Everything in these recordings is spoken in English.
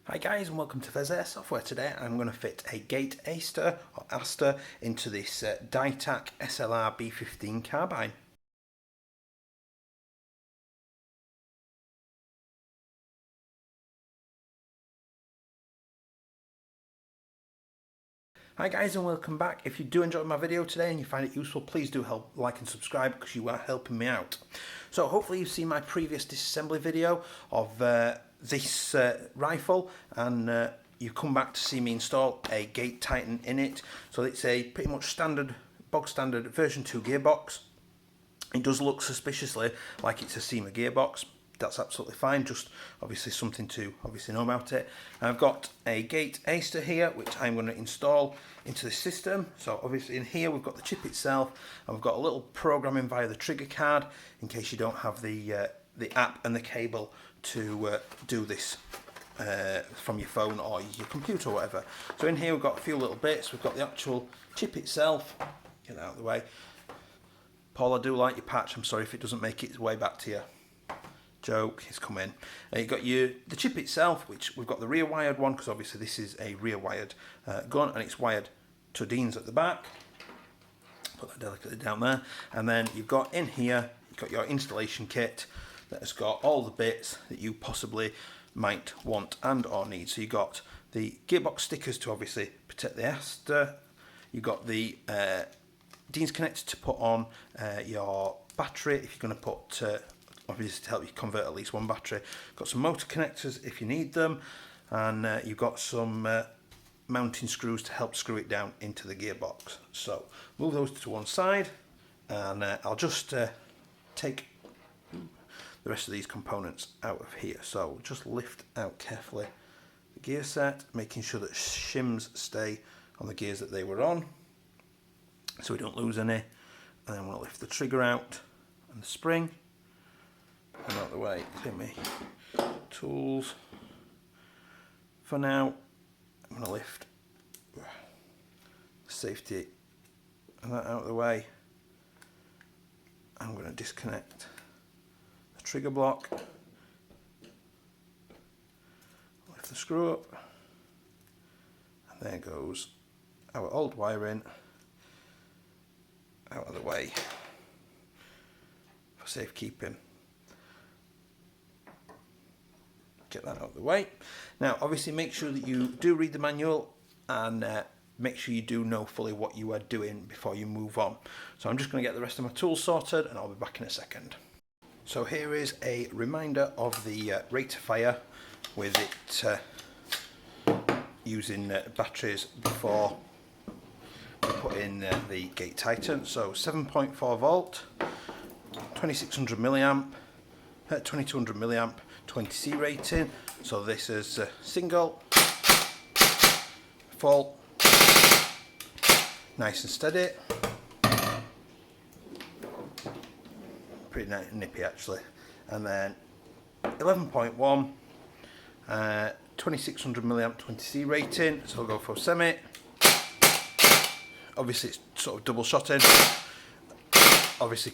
Hi guys, and welcome to Pheas Airsoft, where today I'm going to fit a Gate Aster or Aster into this DYTAC SLR-B15 carbine. Hi guys, and welcome back. If you do enjoy my video today and you find it useful, please do help like and subscribe because you are helping me out. So hopefully you've seen my previous disassembly video of this rifle, and you've come back to see me install a Gate Titan in it. So it's a pretty much standard, bog standard version 2 gearbox. It does look suspiciously like it's a SEMA gearbox. That's absolutely fine, just obviously something to know about it. And I've got a Gate Aster here, which I'm going to install into the system. So obviously in here we've got the chip itself, and we've got a little programming via the trigger card in case you don't have the app and the cable to do this from your phone or your computer or whatever. So in here we've got a few little bits. We've got the actual chip itself. Get that out of the way. Paul, I do like your patch. I'm sorry if it doesn't make its way back to you. Joke, it's come in. You've got the chip itself, which we've got the rear wired one, because obviously this is a rear wired gun, and it's wired to Dean's at the back. Put that delicately down there. And then you've got in here, you've got your installation kit that has got all the bits that you possibly might want and or need. So you've got the gearbox stickers to obviously protect the Aster. You've got the Dean's connector to put on your battery if you're going to put obviously to help you convert at least one battery. Got some motor connectors if you need them, and you've got some mounting screws to help screw it down into the gearbox. So move those to one side, and I'll just take the rest of these components out of here. So just lift out carefully the gear set, making sure that shims stay on the gears that they were on, so we don't lose any. And then we'll lift the trigger out and the spring. And out the way, clear me tools. For now, I'm going to lift the safety and that out of the way. I'm going to disconnect the trigger block, lift the screw up, and there goes our old wiring out of the way for safekeeping. Get that out of the way. Now obviously make sure that you do read the manual, and make sure you do know fully what you are doing before you move on. So I'm just going to get the rest of my tools sorted, and I'll be back in a second. So here is a reminder of the rate of fire with it using batteries before we put in the Gate Titan. So 7.4 volt, 2600 milliamp, 2200 milliamp, 20C rating. So this is single, full, nice and steady, pretty nippy actually. And then 11.1, 2600 milliamp, 20C rating. So we'll go for semi. Obviously it's sort of double shotted, obviously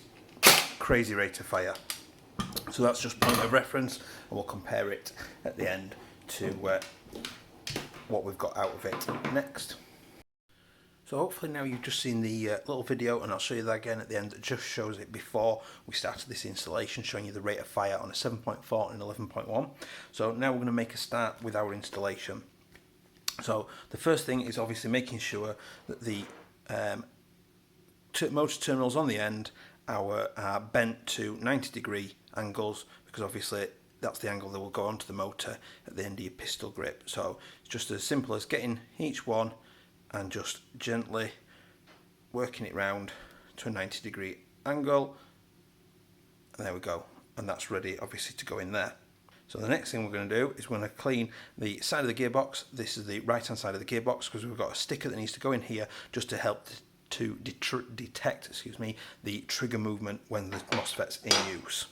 crazy rate of fire. So that's just point of reference, and we'll compare it at the end to what we've got out of it next. So hopefully now you've just seen the little video, and I'll show you that again at the end. It just shows it before we started this installation, showing you the rate of fire on a 7.4 and 11.1. So now we're going to make a start with our installation. So the first thing is obviously making sure that the motor terminals on the end are bent to 90-degree angles, because obviously that's the angle that will go onto the motor at the end of your pistol grip. So it's just as simple as getting each one and just gently working it round to a 90-degree angle, and there we go, and that's ready obviously to go in there. So the next thing we're going to do is we're going to clean the side of the gearbox. This is the right hand side of the gearbox, because we've got a sticker that needs to go in here just to help to detect the trigger movement when the MOSFET's in use.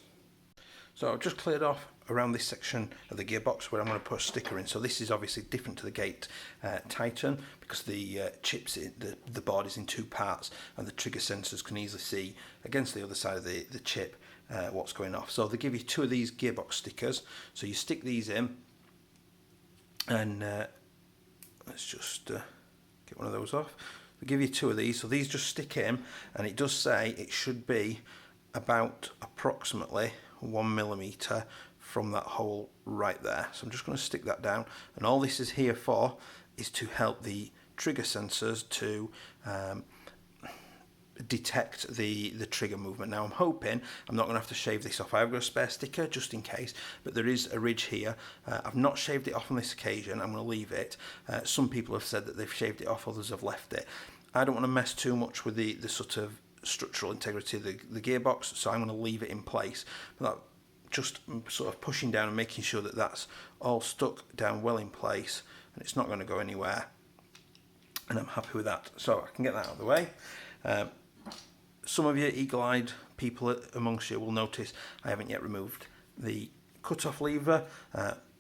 So I've just cleared off around this section of the gearbox where I'm going to put a sticker in. So this is obviously different to the Gate Titan, because the the board is in two parts, and the trigger sensors can easily see against the other side of the chip what's going off. So they give you two of these gearbox stickers. So you stick these in, And let's just get one of those off. They give you two of these, so these just stick in, and it does say it should be about approximately 1mm from that hole right there. So I'm just going to stick that down, and all this is here for is to help the trigger sensors to detect the trigger movement. Now I'm hoping I'm not going to have to shave this off. I've got a spare sticker just in case, but there is a ridge here. I've not shaved it off on this occasion. I'm going to leave it. Some people have said that they've shaved it off, others have left it. I don't want to mess too much with the sort of structural integrity of the gearbox, so I'm going to leave it in place. But just sort of pushing down and making sure that that's all stuck down well in place and it's not going to go anywhere, and I'm happy with that. So I can get that out of the way. Some of you eagle-eyed people amongst you will notice I haven't yet removed the cut-off lever.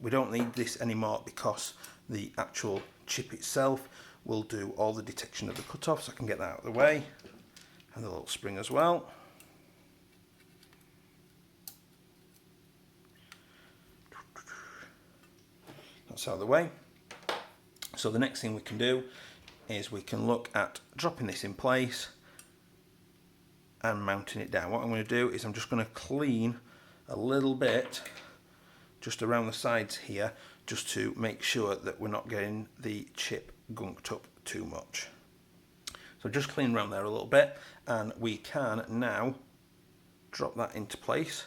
We don't need this anymore because the actual chip itself will do all the detection of the cut-off, so I can get that out of the way. And the little spring as well. That's out of the way. So the next thing we can do is we can look at dropping this in place and mounting it down. What I'm going to do is I'm just going to clean a little bit just around the sides here, just to make sure that we're not getting the chip gunked up too much. So just clean around there a little bit, and we can now drop that into place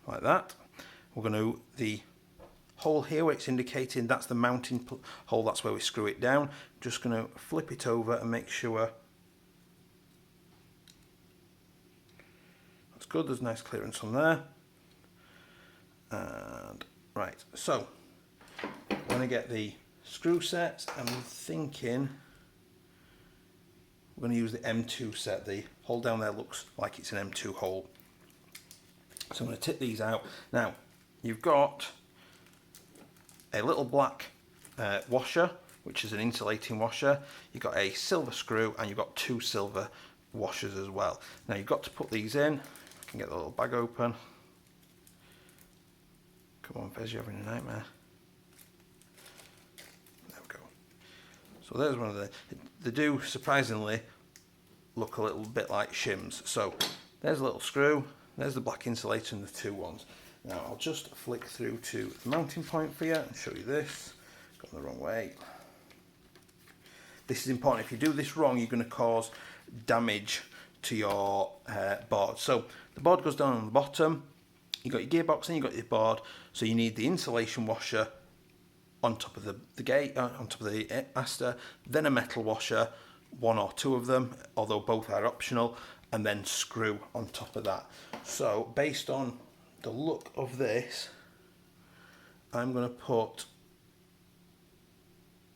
like that. We're going to, the hole here where it's indicating, that's the mounting hole, that's where we screw it down. Just going to flip it over and make sure that's good. There's nice clearance on there. And right, so I'm going to get the screw sets. I'm thinking we're going to use the M2 set. The hole down there looks like it's an M2 hole. So I'm going to tip these out. Now, you've got a little black washer, which is an insulating washer. You've got a silver screw, and you've got two silver washers as well. Now, you've got to put these in. I can get the little bag open. Come on, Pheas, you're having a nightmare. There we go. So there's one of the... They do, surprisingly, look a little bit like shims. So there's a little screw, there's the black insulator and the two ones. Now I'll just flick through to the mounting point for you and show you this. Got the wrong way. This is important. If you do this wrong, you're going to cause damage to your board. So the board goes down on the bottom. You've got your gearbox and you've got your board. So you need the insulation washer on top of the gate, on top of the Aster, then a metal washer, one or two of them, although both are optional, and then screw on top of that. So based on the look of this, I'm going to put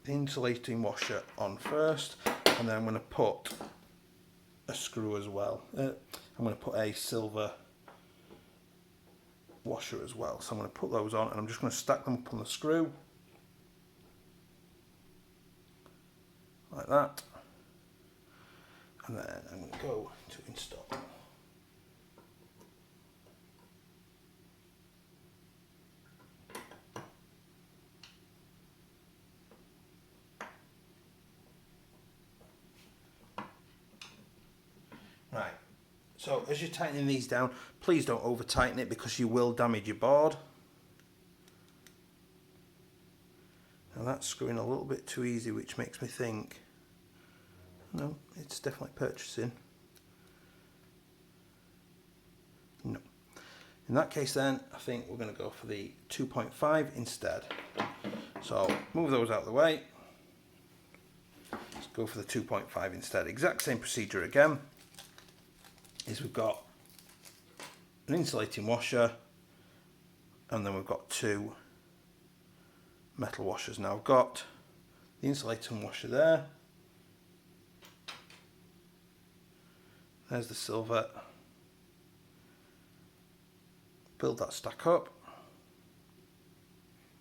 the insulating washer on first, and then I'm going to put a screw as well. I'm going to put a silver washer as well. So I'm going to put those on, and I'm just going to stack them up on the screw like that, and then I'm going to go to install. Right, so as you're tightening these down, please don't over tighten it because you will damage your board. Now that's screwing a little bit too easy, which makes me think, no, it's definitely purchasing. No. In that case then, I think we're going to go for the 2.5 instead. So move those out of the way. Let's go for the 2.5 instead. Exact same procedure again. Is we've got an insulating washer, and then we've got two metal washers. Now I've got the insulating washer there. There's the silver. Build that stack up,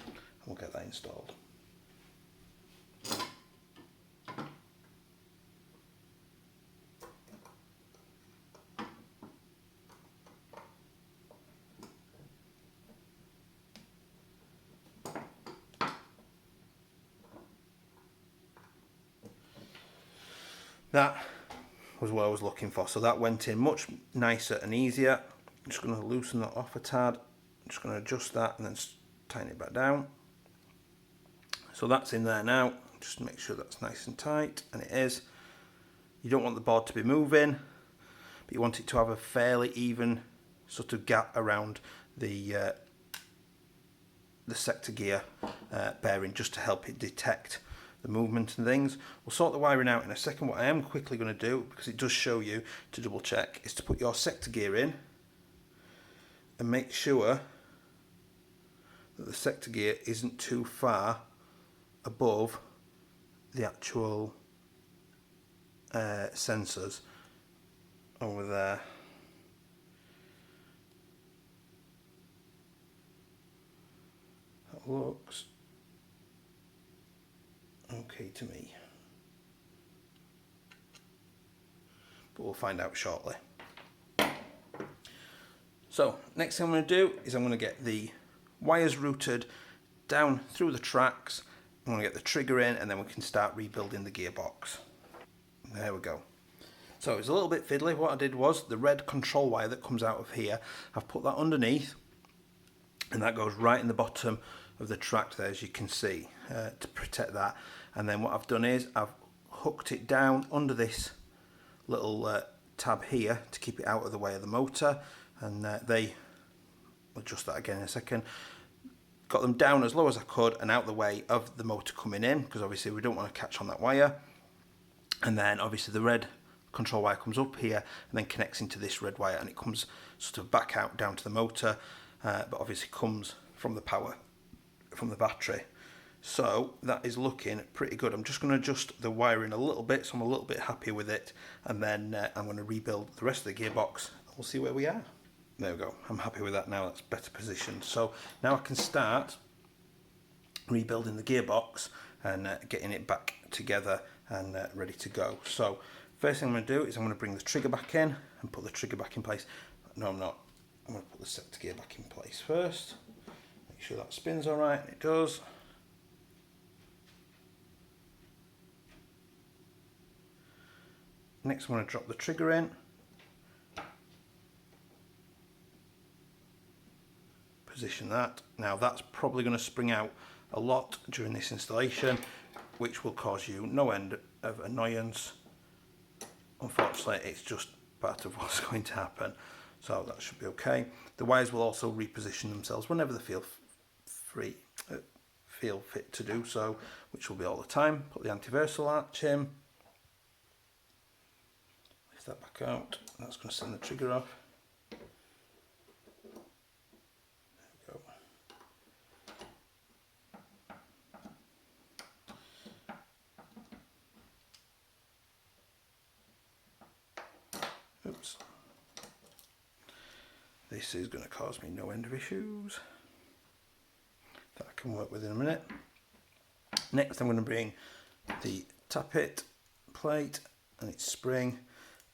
and we'll get that installed. That was what I was looking for. So that went in much nicer and easier. I'm just going to loosen that off a tad. I'm just going to adjust that and then tighten it back down. So that's in there now. Just make sure that's nice and tight, and it is. You don't want the board to be moving, but you want it to have a fairly even sort of gap around the sector gear bearing, just to help it detect the movement and things. We'll sort the wiring out in a second. What I am quickly going to do, because it does show you to double check, is to put your sector gear in and make sure that the sector gear isn't too far above the actual sensors over there. That looks okay to me, but we'll find out shortly. So next thing I'm going to do is I'm going to get the wires routed down through the tracks. I'm going to get the trigger in, and then we can start rebuilding the gearbox. There we go. So it's a little bit fiddly. What I did was the red control wire that comes out of here, I've put that underneath, and that goes right in the bottom of the track there, as you can see, to protect that. And then what I've done is I've hooked it down under this little tab here to keep it out of the way of the motor, and they will adjust that again in a second. Got them down as low as I could and out the way of the motor coming in, because obviously we don't want to catch on that wire. And then obviously the red control wire comes up here and then connects into this red wire, and it comes sort of back out down to the motor, but obviously comes from the power from the battery. So that is looking pretty good. I'm just going to adjust the wiring a little bit, so I'm a little bit happy with it, and then I'm going to rebuild the rest of the gearbox. We'll see where we are. There we go. I'm happy with that now. That's better positioned. So now I can start rebuilding the gearbox and getting it back together and ready to go. So first thing I'm going to do is I'm going to bring the trigger back in and put the trigger back in place. No, I'm not. I'm going to put the sector gear back in place first. Make sure that spins all right. It does. Next I'm going to drop the trigger in. Position that. Now that's probably going to spring out a lot during this installation, which will cause you no end of annoyance. Unfortunately, it's just part of what's going to happen, so that should be okay. The wires will also reposition themselves whenever they feel fit to do so, which will be all the time. Put the anti-versal arch in, lift that back out. That's going to send the trigger off. Oops. This is going to cause me no end of issues that I can work with in a minute. Next I'm going to bring the tappet plate and its spring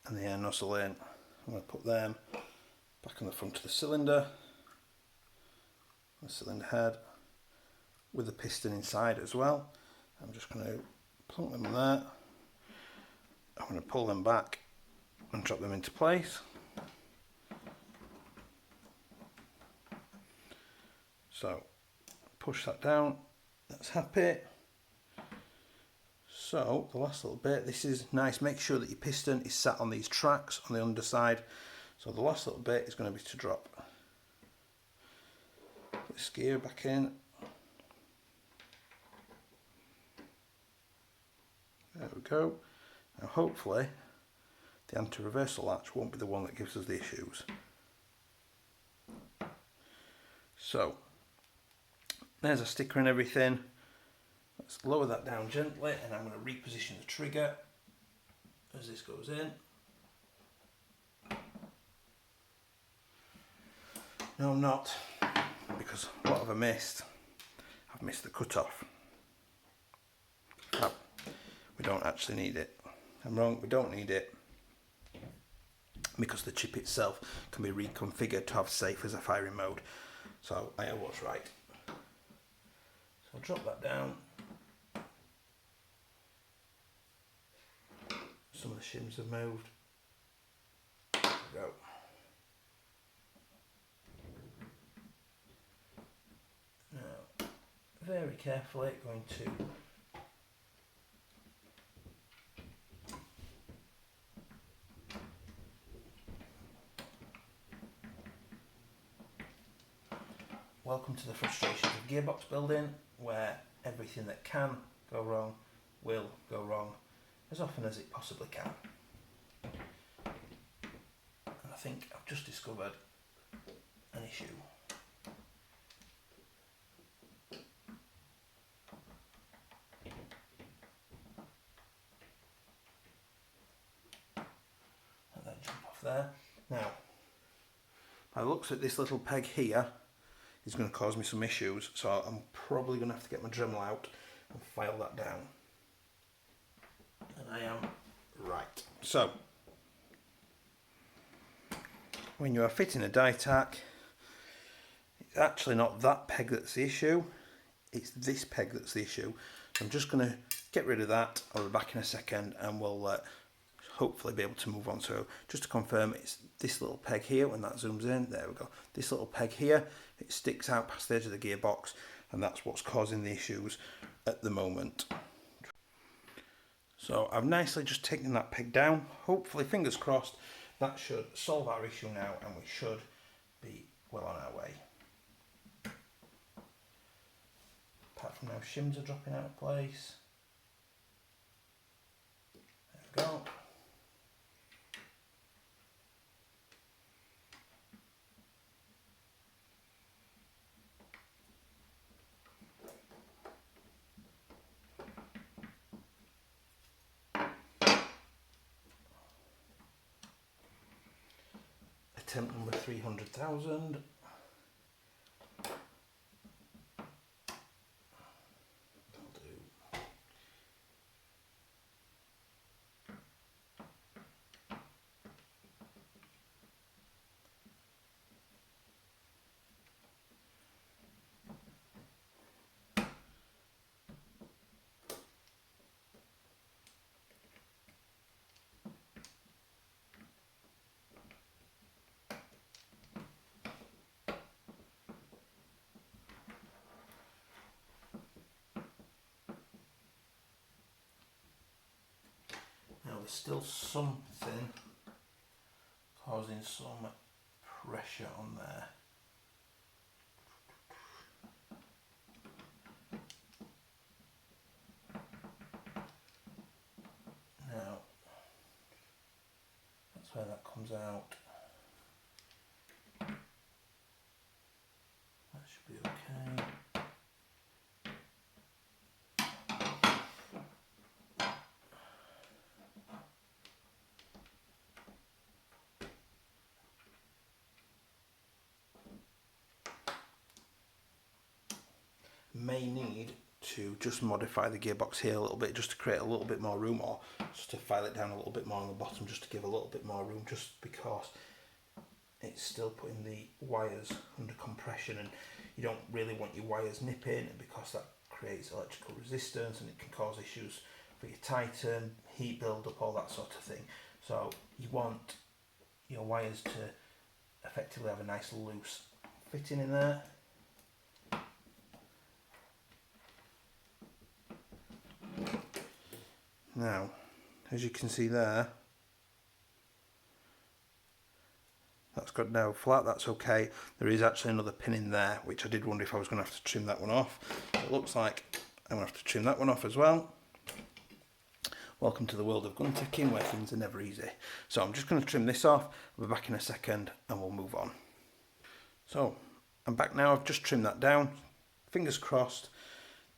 and the air nozzle in. I'm going to put them back on the front of the cylinder head with the piston inside as well. I'm just going to plunk them there. I'm going to pull them back and drop them into place. So push that down, that's happy. So the last little bit, this is nice, make sure that your piston is sat on these tracks on the underside. So the last little bit is going to be to drop this gear back in. There we go. Now hopefully the anti-reversal latch won't be the one that gives us the issues. So there's a sticker and everything. Let's lower that down gently, and I'm going to reposition the trigger as this goes in. No, I'm not, because what have I missed? I've missed the cutoff. Oh, we don't actually need it. I'm wrong, we don't need it, because the chip itself can be reconfigured to have safe as a firing mode. So I was right. So I'll drop that down. Some of the shims have moved. There we go. Now, very carefully going to welcome to the frustrations of gearbox building, where everything that can go wrong will go wrong as often as it possibly can. And I think I've just discovered an issue. And then jump off there. Now, by the looks at this little peg here, is going to cause me some issues, so I'm probably going to have to get my Dremel out and file that down. And I am right. So, when you are fitting a DYTAC, it's actually not that peg that's the issue, it's this peg that's the issue. So I'm just going to get rid of that. I'll be back in a second and we'll hopefully be able to move on. So just to confirm, it's this little peg here. When that zooms in, there we go, this little peg here, it sticks out past the edge of the gearbox, and that's what's causing the issues at the moment. So I've nicely just taken that peg down. Hopefully, fingers crossed, that should solve our issue now and we should be well on our way. Apart from now shims are dropping out of place. There we go. Attempt number 300,000. That'll do. There's still something causing some pressure on there. Now, that's where that comes out. That should be okay. May need to just modify the gearbox here a little bit, just to create a little bit more room, or just to file it down a little bit more on the bottom, just to give a little bit more room, just because it's still putting the wires under compression, and you don't really want your wires nipping, because that creates electrical resistance and it can cause issues for your Titan, heat build-up, all that sort of thing. So you want your wires to effectively have a nice loose fitting in there. Now, as you can see there, that's got now flat, that's okay. There is actually another pin in there, which I did wonder if I was going to have to trim that one off. It looks like I'm going to have to trim that one off as well. Welcome to the world of gun ticking, where things are never easy. So I'm just going to trim this off. I'll be back in a second and we'll move on. So I'm back now, I've just trimmed that down. Fingers crossed,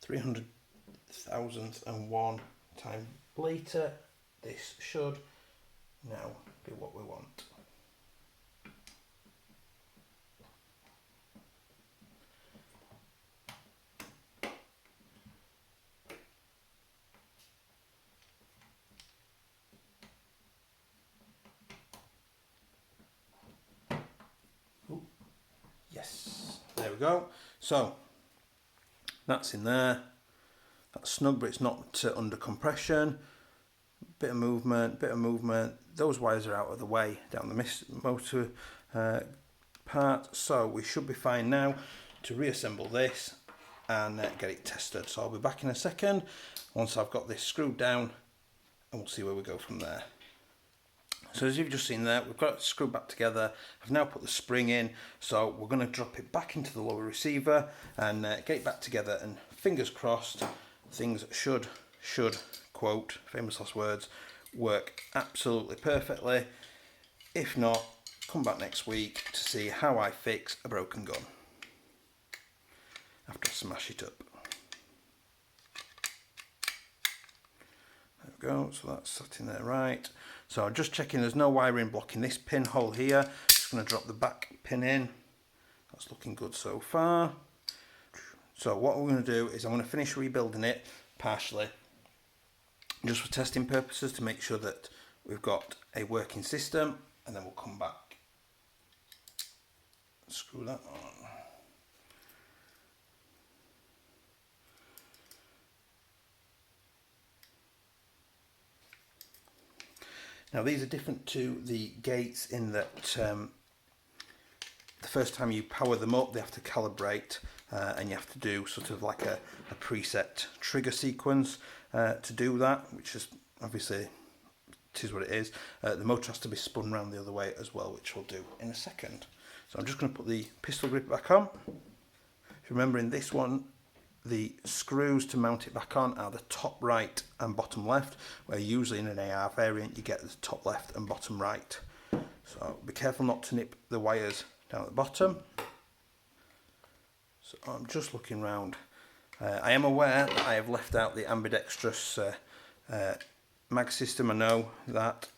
300,001 time later, this should now be what we want. Ooh, yes, there we go. So that's in there. That's snug, but it's not under compression. bit of movement, those wires are out of the way down the motor part, so we should be fine now to reassemble this and get it tested. So I'll be back in a second once I've got this screwed down, and we'll see where we go from there. So as you've just seen there, we've got it screwed back together. I've now put the spring in, so we're going to drop it back into the lower receiver and get it back together, and fingers crossed things should quote famous last words, work absolutely perfectly. If not, come back next week to see how I fix a broken gun after I smash it up. There we go, so that's sat in there right. So I'm just checking there's no wiring blocking this pinhole here. Just going to drop the back pin in. That's looking good so far. So what we're going to do is I'm going to finish rebuilding it partially, just for testing purposes, to make sure that we've got a working system, and then we'll come back, screw that on. Now these are different to the gates in that the first time you power them up they have to calibrate, and you have to do sort of like a preset trigger sequence to do that, which is obviously it is what it is. The motor has to be spun around the other way as well, which we'll do in a second. So I'm just going to put the pistol grip back on. If you remember, in this one the screws to mount it back on are the top right and bottom left, where usually in an AR variant you get the top left and bottom right. So be careful not to nip the wires down at the bottom. So I'm just looking round. I am aware that I have left out the ambidextrous mag system. I know that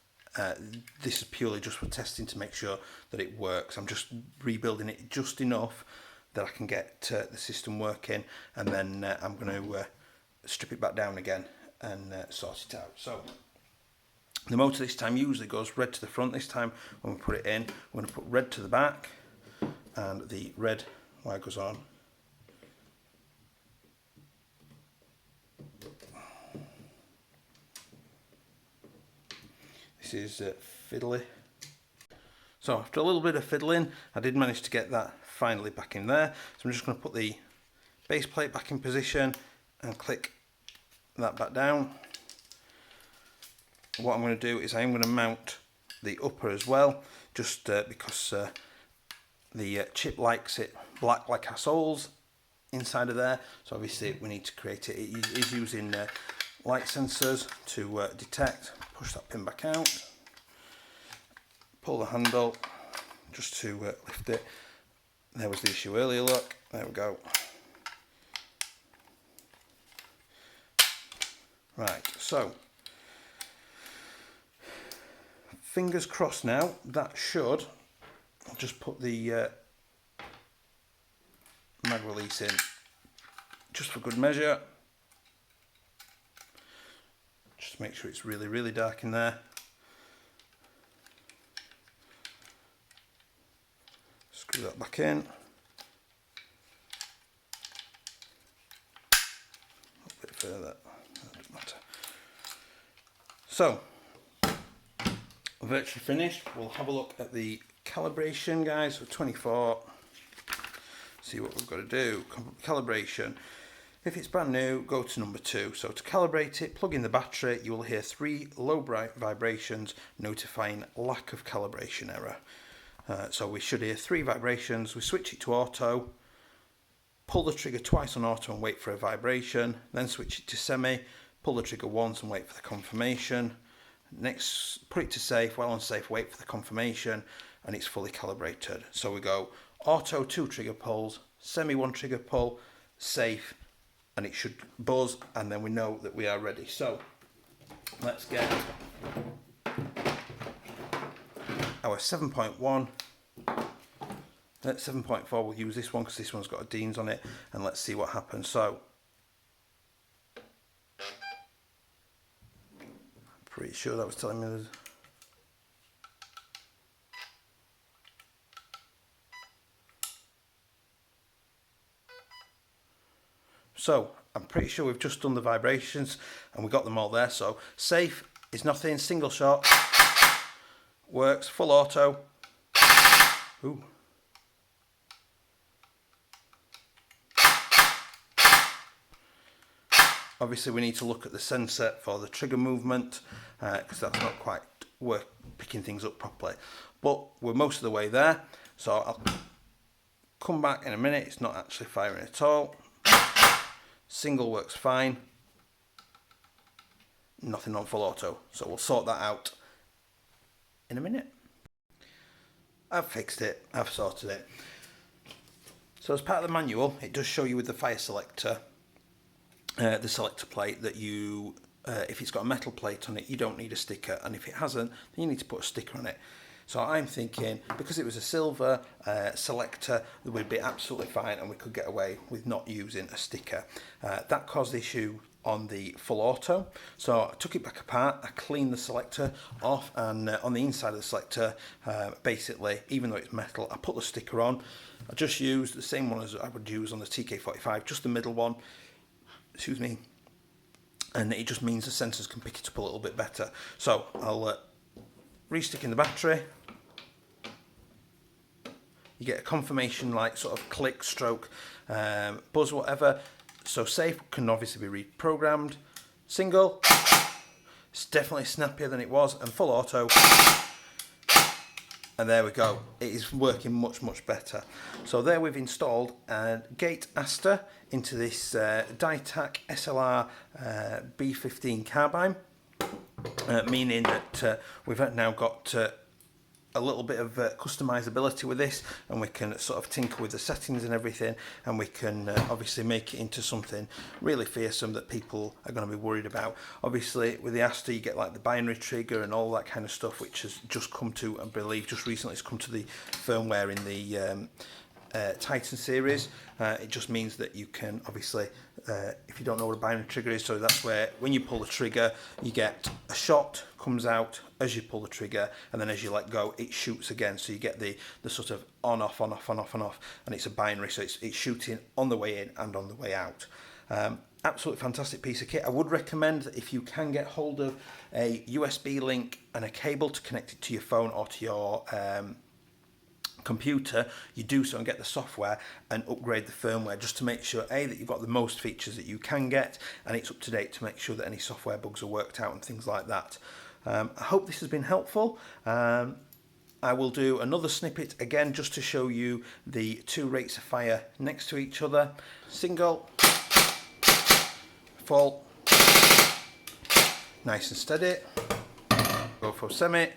this is purely just for testing to make sure that it works. I'm just rebuilding it just enough that I can get the system working, and then I'm going to strip it back down again and sort it out. So the motor this time usually goes red to the front. This time when we put it in, we're going to put red to the back, and the red wire goes on. This is fiddly. So after a little bit of fiddling, I did manage to get that finally back in there. So I'm just going to put the base plate back in position and click that back down. What I'm going to do is I am going to mount the upper as well, just because the chip likes it black like our soles inside of there. So obviously we need to create it. It is using light sensors to detect. Push that pin back out. Pull the handle just to lift it. There was the issue earlier, look, there we go. Right, so fingers crossed now, that should, I'll just put the mag release in just for good measure, just to make sure it's really dark in there. Screw that back in. A bit further, that doesn't matter. So, virtually finished. We'll have a look at the calibration, guys, for 24. See what we've got to do. Calibration. If it's brand new, go to number 2. So to calibrate it, plug in the battery. You will hear 3 low vibrations notifying lack of calibration error. So we should hear 3 vibrations. We switch it to auto, pull the trigger twice on auto and wait for a vibration, then switch it to semi, pull the trigger once and wait for the confirmation. Next, put it to safe. While on safe, wait for the confirmation, and it's fully calibrated. So we go auto 2 trigger pulls, semi 1 trigger pull, safe, and it should buzz, and then we know that we are ready. So let's get our 7.1. At 7.4 we'll use this one because this one's got a Dean's on it, and let's see what happens. So pretty sure that was telling me there's... So I'm pretty sure we've just done the vibrations and we got them all there. So safe is nothing. Single shot works. Full auto. Ooh. Obviously we need to look at the sensor for the trigger movement because that's not quite picking things up properly. But we're most of the way there, so I'll come back in a minute. It's not actually firing at all. Single works fine. Nothing on full auto, so we'll sort that out in a minute. I've fixed it, I've sorted it. So as part of the manual, it does show you with the fire selector, the selector plate, that you, if it's got a metal plate on it, you don't need a sticker, and if it hasn't, then you need to put a sticker on it. So I'm thinking, because it was a silver selector, that would be absolutely fine and we could get away with not using a sticker. That caused the issue on the full auto, so I took it back apart, I cleaned the selector off, and on the inside of the selector, basically, even though it's metal, I put the sticker on. I just used the same one as I would use on the TK45, just the middle one, excuse me, and it just means the sensors can pick it up a little bit better. So I'll re-stick in the battery. You get a confirmation like sort of click, stroke, buzz, whatever. So safe can obviously be reprogrammed. Single, it's definitely snappier than it was, and full auto, and there we go. It is working much, much better. So there we've installed a Gate Aster into this DYTAC SLR-B15 carbine, meaning that we've now got a little bit of customizability with this, and we can sort of tinker with the settings and everything, and we can obviously make it into something really fearsome that people are going to be worried about. Obviously with the Aster you get like the binary trigger and all that kind of stuff, which has just come to, I believe just recently, it's come to the firmware in the Titan series. It just means that you can obviously, if you don't know what a binary trigger is, so that's where when you pull the trigger you get a shot comes out as you pull the trigger, and then as you let go it shoots again, so you get the sort of on off on off on off on off, and it's a binary, so it's shooting on the way in and on the way out. Absolutely fantastic piece of kit. I would recommend that if you can get hold of a USB link and a cable to connect it to your phone or to your computer, you do so and get the software and upgrade the firmware, just to make sure that you've got the most features that you can get, and it's up to date, to make sure that any software bugs are worked out and things like that. I hope this has been helpful. I will do another snippet again just to show you the two rates of fire next to each other. Single, full, nice and steady. Go for semi.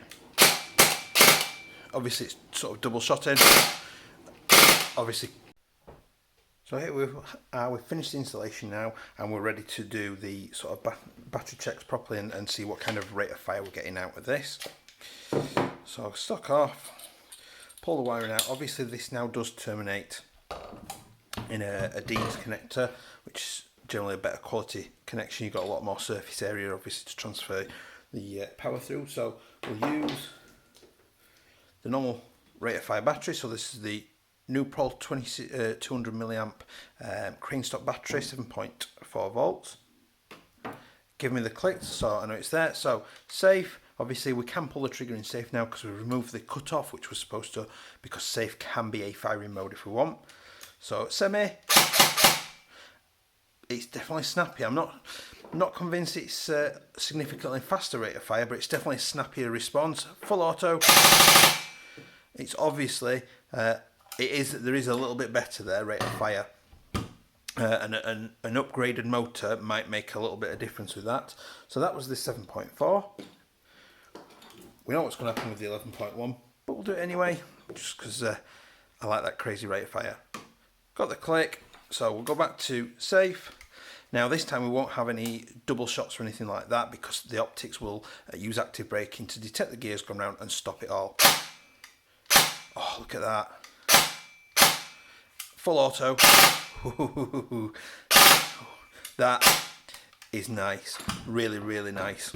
Obviously it's sort of double shotting. Obviously. So here we've finished the installation now, and we're ready to do the sort of battery checks properly and see what kind of rate of fire we're getting out of this. So I'll stock off, pull the wiring out. Obviously this now does terminate in a Dean's connector, which is generally a better quality connection. You've got a lot more surface area obviously to transfer the power through. So we'll use the normal rate of fire battery. So this is the Nuprol 200 milliamp crane stock battery, 7.4 volts. Give me the clicks, so I know it's there. So safe, obviously we can pull the trigger in safe now because we removed the cutoff, which was supposed to, because safe can be a firing mode if we want. So semi, it's definitely snappy. I'm not convinced it's a significantly faster rate of fire, but it's definitely a snappier response. Full auto, it's obviously there is a little bit better there rate of fire, and an upgraded motor might make a little bit of difference with that. So that was the 7.4. We know what's going to happen with the 11.1, but we'll do it anyway just because I like that crazy rate of fire. Got the click, so we'll go back to safe. Now this time we won't have any double shots or anything like that, because the optics will use active braking to detect the gears going round and stop it all. Oh, look at that. Full auto. That is nice. Really, really nice.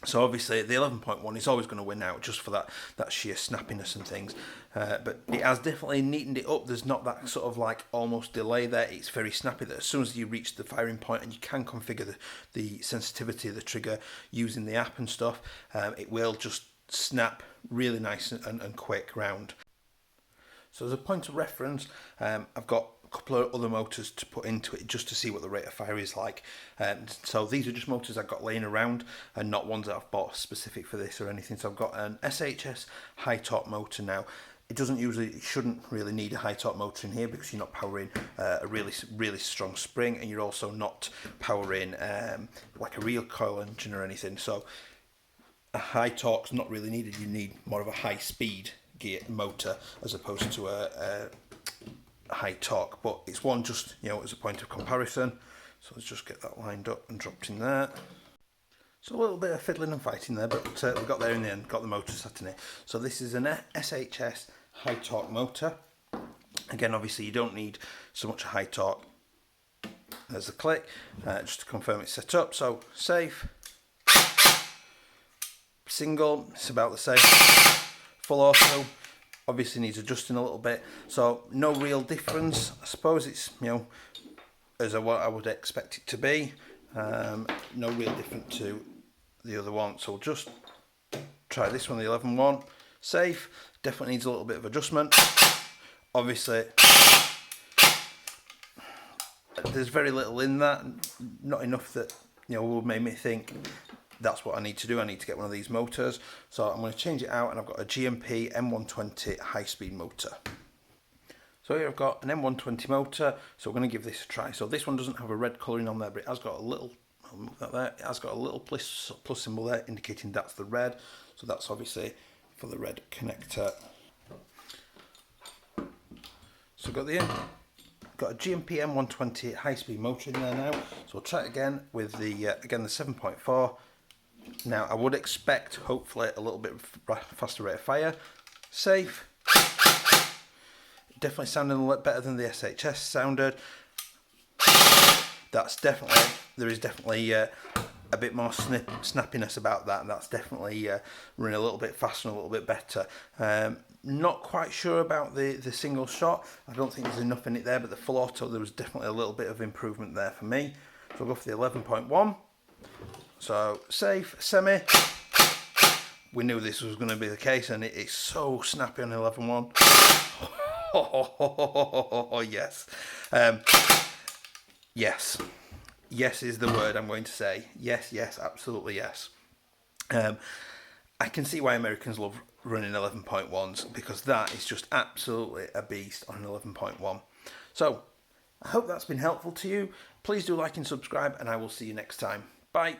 So obviously the 11.1 is always going to win out just for that sheer snappiness and things. But it has definitely neatened it up. There's not that sort of like almost delay there. It's very snappy. That as soon as you reach the firing point, and you can configure the sensitivity of the trigger using the app and stuff, it will just snap really nice and quick round. So as a point of reference, I've got a couple of other motors to put into it just to see what the rate of fire is like. So these are just motors I've got laying around and not ones that I've bought specific for this or anything. So I've got an SHS high torque motor now. It shouldn't really need a high torque motor in here because you're not powering a really strong spring, and you're also not powering like a recoil engine or anything. So a high torque's not really needed. You need more of a high speed gear motor as opposed to a high torque, but it's one just, you know, as a point of comparison. So let's just get that lined up and dropped in there. So a little bit of fiddling and fighting there, but we got there in the end, got the motor sat in it. So this is an SHS high torque motor. Again, obviously you don't need so much high torque. There's the click, just to confirm it's set up. So safe, single, it's about the same. Full auto obviously needs adjusting a little bit, so no real difference. I suppose it's, you know, as what I would expect it to be. No real different to the other one. So we'll just try this one, the 11.1. Safe, definitely needs a little bit of adjustment. Obviously there's very little in that, not enough that, you know, will make me think that's what I need to do. I need to get one of these motors. So I'm going to change it out, and I've got a GMP M120 high-speed motor. So here I've got an M120 motor, so we're going to give this a try. So this one doesn't have a red colouring on there, but it has got a little, I'll move that there, it has got a little plus symbol there indicating that's the red. So that's obviously for the red connector. So got a GMP M120 high-speed motor in there now. So we'll try it again with the again the 7.4. Now I would expect hopefully a little bit faster rate of fire. Safe. Definitely sounding a lot better than the SHS sounded. That's definitely, there is definitely a bit more snappiness about that, and that's definitely running a little bit faster and a little bit better. Not quite sure about the single shot. I don't think there's enough in it there, but the full auto, there was definitely a little bit of improvement there for me. So I'll go for the 11.1. So safe, semi. We knew this was going to be the case, and it's so snappy on 11.1. Oh yes. Yes. Yes is the word I'm going to say. Yes, yes, absolutely yes. I can see why Americans love running 11.1s, because that is just absolutely a beast on 11.1. So I hope that's been helpful to you. Please do like and subscribe, and I will see you next time. Bye.